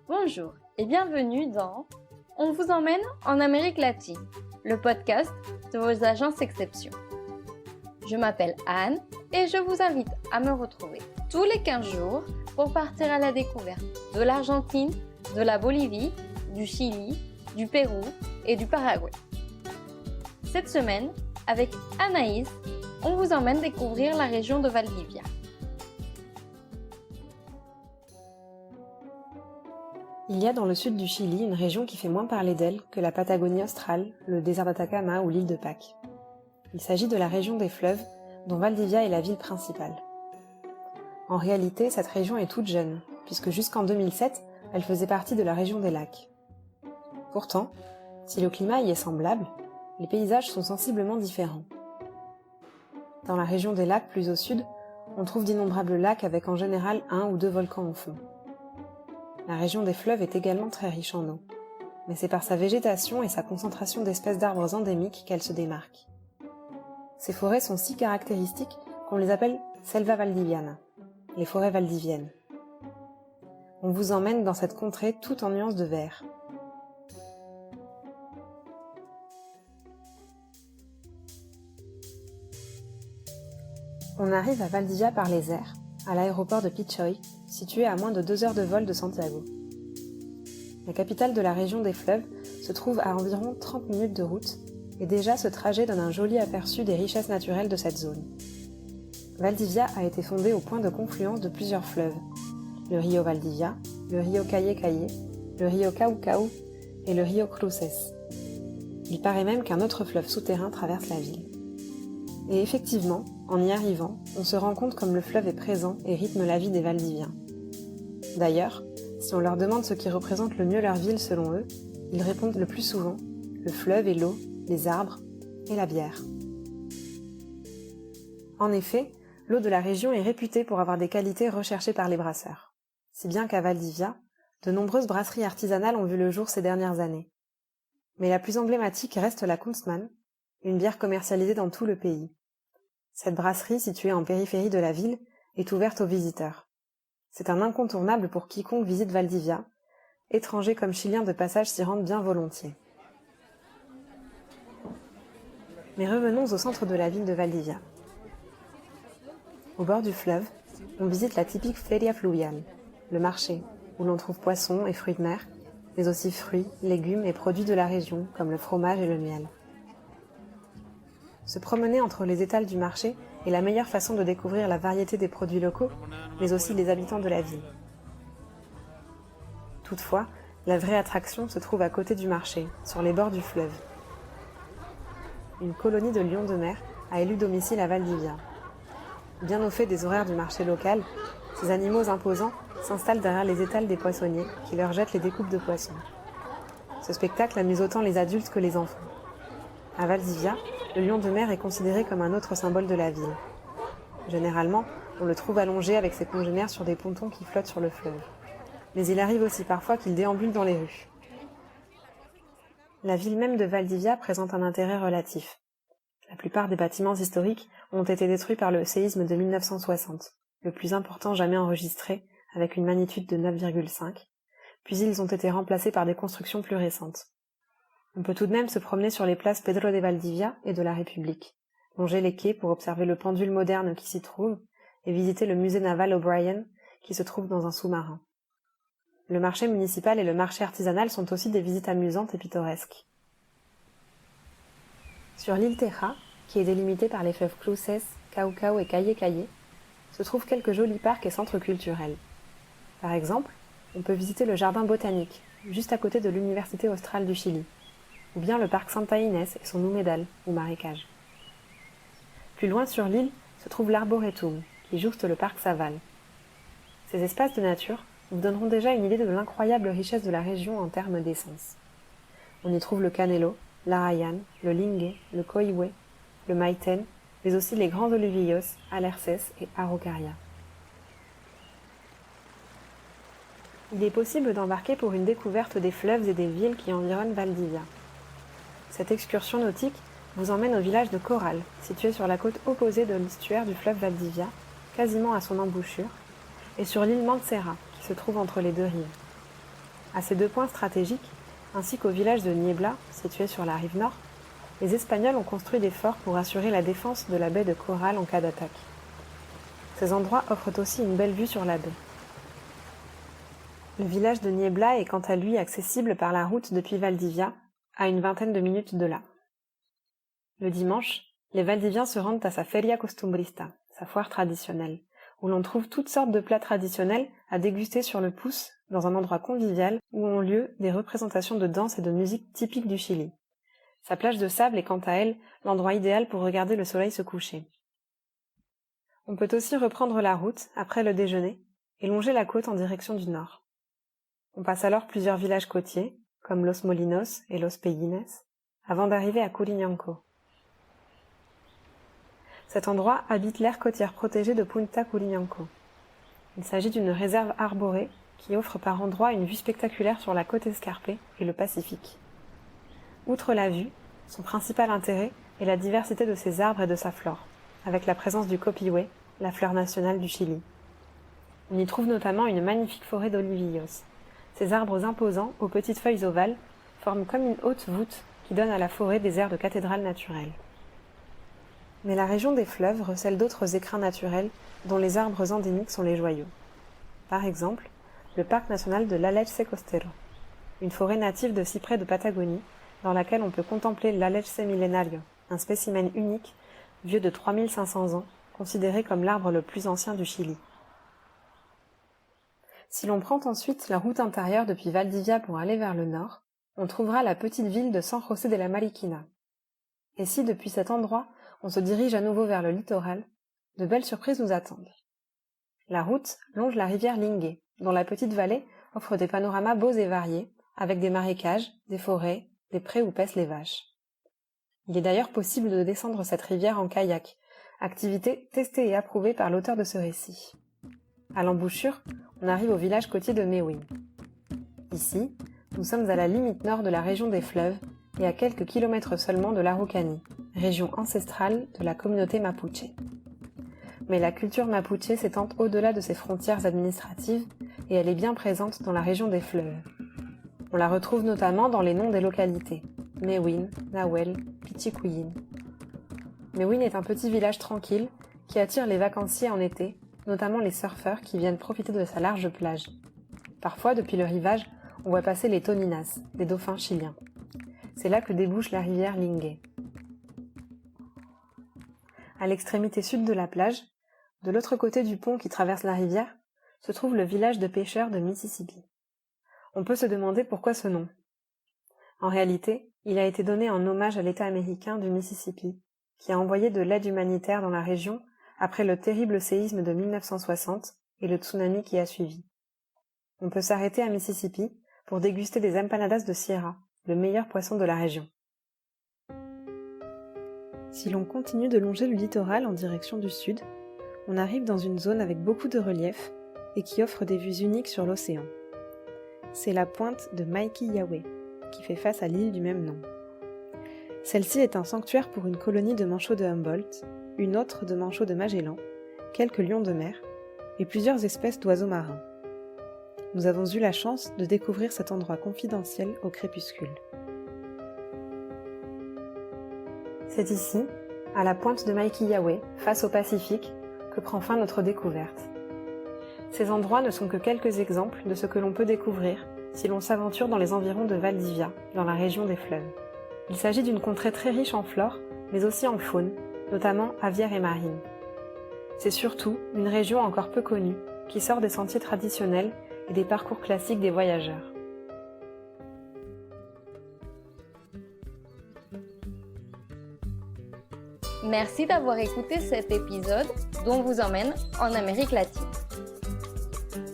Bonjour et bienvenue dans On vous emmène en Amérique latine, le podcast de vos agences Exception. Je m'appelle Anne et je vous invite à me retrouver tous les 15 jours pour partir à la découverte de l'Argentine, de la Bolivie, du Chili, du Pérou et du Paraguay. Cette semaine, avec Anaïs, on vous emmène découvrir la région de Valdivia. Il y a dans le sud du Chili une région qui fait moins parler d'elle que la Patagonie australe, le désert d'Atacama ou l'île de Pâques. Il s'agit de la région des fleuves, dont Valdivia est la ville principale. En réalité, cette région est toute jeune, puisque jusqu'en 2007, elle faisait partie de la région des lacs. Pourtant, si le climat y est semblable, les paysages sont sensiblement différents. Dans la région des lacs plus au sud, on trouve d'innombrables lacs avec en général 1 ou 2 volcans au fond. La région des fleuves est également très riche en eau, mais c'est par sa végétation et sa concentration d'espèces d'arbres endémiques qu'elle se démarque. Ces forêts sont si caractéristiques qu'on les appelle selva valdiviana, les forêts valdiviennes. On vous emmène dans cette contrée toute en nuances de vert. On arrive à Valdivia par les airs, à l'aéroport de Pichoy, situé à moins de 2 heures de vol de Santiago. La capitale de la région des fleuves se trouve à environ 30 minutes de route, et déjà ce trajet donne un joli aperçu des richesses naturelles de cette zone. Valdivia a été fondée au point de confluence de plusieurs fleuves, le Rio Valdivia, le Rio Caye Caye, le Rio Caucau et le Rio Cruces. Il paraît même qu'un autre fleuve souterrain traverse la ville. Et effectivement, en y arrivant, on se rend compte comme le fleuve est présent et rythme la vie des Valdiviens. D'ailleurs, si on leur demande ce qui représente le mieux leur ville selon eux, ils répondent le plus souvent le fleuve et l'eau, les arbres et la bière. En effet, l'eau de la région est réputée pour avoir des qualités recherchées par les brasseurs. Si bien qu'à Valdivia, de nombreuses brasseries artisanales ont vu le jour ces dernières années. Mais la plus emblématique reste la Kunstmann, une bière commercialisée dans tout le pays. Cette brasserie, située en périphérie de la ville, est ouverte aux visiteurs. C'est un incontournable pour quiconque visite Valdivia. Étrangers comme Chiliens de passage s'y rendent bien volontiers. Mais revenons au centre de la ville de Valdivia. Au bord du fleuve, on visite la typique Feria Fluvial, le marché, où l'on trouve poissons et fruits de mer, mais aussi fruits, légumes et produits de la région, comme le fromage et le miel. Se promener entre les étals du marché est la meilleure façon de découvrir la variété des produits locaux, mais aussi les habitants de la ville. Toutefois, la vraie attraction se trouve à côté du marché, sur les bords du fleuve. Une colonie de lions de mer a élu domicile à Valdivia. Bien au fait des horaires du marché local, ces animaux imposants s'installent derrière les étals des poissonniers qui leur jettent les découpes de poissons. Ce spectacle amuse autant les adultes que les enfants. À Valdivia, le lion de mer est considéré comme un autre symbole de la ville. Généralement, on le trouve allongé avec ses congénères sur des pontons qui flottent sur le fleuve. Mais il arrive aussi parfois qu'il déambule dans les rues. La ville même de Valdivia présente un intérêt relatif. La plupart des bâtiments historiques ont été détruits par le séisme de 1960, le plus important jamais enregistré, avec une magnitude de 9,5, puis ils ont été remplacés par des constructions plus récentes. On peut tout de même se promener sur les places Pedro de Valdivia et de la République, longer les quais pour observer le pendule moderne qui s'y trouve et visiter le musée naval O'Brien qui se trouve dans un sous-marin. Le marché municipal et le marché artisanal sont aussi des visites amusantes et pittoresques. Sur l'île Teja, qui est délimitée par les fleuves Cruces, Caucau et Caye Caye, se trouvent quelques jolis parcs et centres culturels. Par exemple, on peut visiter le jardin botanique, juste à côté de l'Université australe du Chili, ou bien le parc Santa Inés et son humedal, ou marécage. Plus loin sur l'île se trouve l'Arboretum, qui jouxte le parc Saval. Ces espaces de nature vous donneront déjà une idée de l'incroyable richesse de la région en termes d'essence. On y trouve le Canelo, l'Arrayán, le Lingue, le Coihue, le Maiten, mais aussi les grands olivillos, Alerces et Araucaria. Il est possible d'embarquer pour une découverte des fleuves et des villes qui environnent Valdivia. Cette excursion nautique vous emmène au village de Corral, situé sur la côte opposée de l'estuaire du fleuve Valdivia, quasiment à son embouchure, et sur l'île Mansera, qui se trouve entre les deux rives. À ces 2 points stratégiques, ainsi qu'au village de Niebla, situé sur la rive nord, les Espagnols ont construit des forts pour assurer la défense de la baie de Coral en cas d'attaque. Ces endroits offrent aussi une belle vue sur la baie. Le village de Niebla est quant à lui accessible par la route depuis Valdivia, à une vingtaine de minutes de là. Le dimanche, les Valdiviens se rendent à sa Feria Costumbrista, sa foire traditionnelle, où l'on trouve toutes sortes de plats traditionnels à déguster sur le pouce dans un endroit convivial où ont lieu des représentations de danse et de musique typiques du Chili. Sa plage de sable est quant à elle l'endroit idéal pour regarder le soleil se coucher. On peut aussi reprendre la route après le déjeuner et longer la côte en direction du nord. On passe alors plusieurs villages côtiers, comme Los Molinos et Los Pellines, avant d'arriver à Curiñanco. Cet endroit habite l'aire côtière protégée de Punta Curiñanco. Il s'agit d'une réserve arborée qui offre par endroits une vue spectaculaire sur la côte escarpée et le Pacifique. Outre la vue, son principal intérêt est la diversité de ses arbres et de sa flore, avec la présence du copihue, la fleur nationale du Chili. On y trouve notamment une magnifique forêt d'olivillos. Ces arbres imposants, aux petites feuilles ovales, forment comme une haute voûte qui donne à la forêt des airs de cathédrale naturelle. Mais la région des fleuves recèle d'autres écrins naturels dont les arbres endémiques sont les joyaux. Par exemple, le parc national de l'Alerce Costero, une forêt native de cyprès de Patagonie dans laquelle on peut contempler l'Alerce millenario, un spécimen unique, vieux de 3500 ans, considéré comme l'arbre le plus ancien du Chili. Si l'on prend ensuite la route intérieure depuis Valdivia pour aller vers le nord, on trouvera la petite ville de San José de la Mariquina. Et si depuis cet endroit, on se dirige à nouveau vers le littoral, de belles surprises nous attendent. La route longe la rivière Lingue, dont la petite vallée offre des panoramas beaux et variés, avec des marécages, des forêts, des prés où paissent les vaches. Il est d'ailleurs possible de descendre cette rivière en kayak, activité testée et approuvée par l'auteur de ce récit. À l'embouchure, on arrive au village côtier de Mewin. Ici, nous sommes à la limite nord de la région des fleuves et à quelques kilomètres seulement de l'Araucanie, région ancestrale de la communauté mapuche. Mais la culture mapuche s'étend au-delà de ses frontières administratives et elle est bien présente dans la région des fleuves. On la retrouve notamment dans les noms des localités, Mewin, Nahuel, Pichicuyin. Mewin est un petit village tranquille qui attire les vacanciers en été, notamment les surfeurs qui viennent profiter de sa large plage. Parfois, depuis le rivage, on voit passer les toninas, des dauphins chiliens. C'est là que débouche la rivière Lingue. À l'extrémité sud de la plage, de l'autre côté du pont qui traverse la rivière, se trouve le village de pêcheurs de Mississippi. On peut se demander pourquoi ce nom. En réalité, il a été donné en hommage à l'État américain du Mississippi, qui a envoyé de l'aide humanitaire dans la région après le terrible séisme de 1960 et le tsunami qui a suivi. On peut s'arrêter à Mississippi pour déguster des empanadas de Sierra, le meilleur poisson de la région. Si l'on continue de longer le littoral en direction du sud, on arrive dans une zone avec beaucoup de relief et qui offre des vues uniques sur l'océan. C'est la pointe de Maiquillahue, qui fait face à l'île du même nom. Celle-ci est un sanctuaire pour une colonie de manchots de Humboldt, une autre de manchots de Magellan, quelques lions de mer et plusieurs espèces d'oiseaux marins. Nous avons eu la chance de découvrir cet endroit confidentiel au crépuscule. C'est ici, à la pointe de Maiquillahue, face au Pacifique, que prend fin notre découverte. Ces endroits ne sont que quelques exemples de ce que l'on peut découvrir si l'on s'aventure dans les environs de Valdivia, dans la région des fleuves. Il s'agit d'une contrée très riche en flore, mais aussi en faune, notamment aviaire et marine. C'est surtout une région encore peu connue, qui sort des sentiers traditionnels et des parcours classiques des voyageurs. Merci d'avoir écouté cet épisode d'On vous emmène en Amérique latine.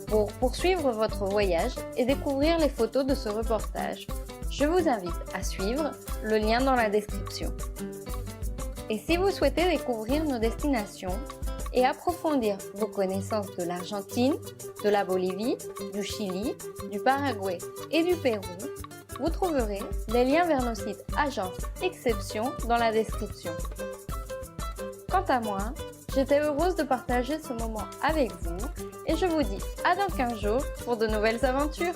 Pour poursuivre votre voyage et découvrir les photos de ce reportage, je vous invite à suivre le lien dans la description. Et si vous souhaitez découvrir nos destinations et approfondir vos connaissances de l'Argentine, de la Bolivie, du Chili, du Paraguay et du Pérou, vous trouverez les liens vers nos sites Agence Exception dans la description. Quant à moi, j'étais heureuse de partager ce moment avec vous et je vous dis à dans 15 jours pour de nouvelles aventures.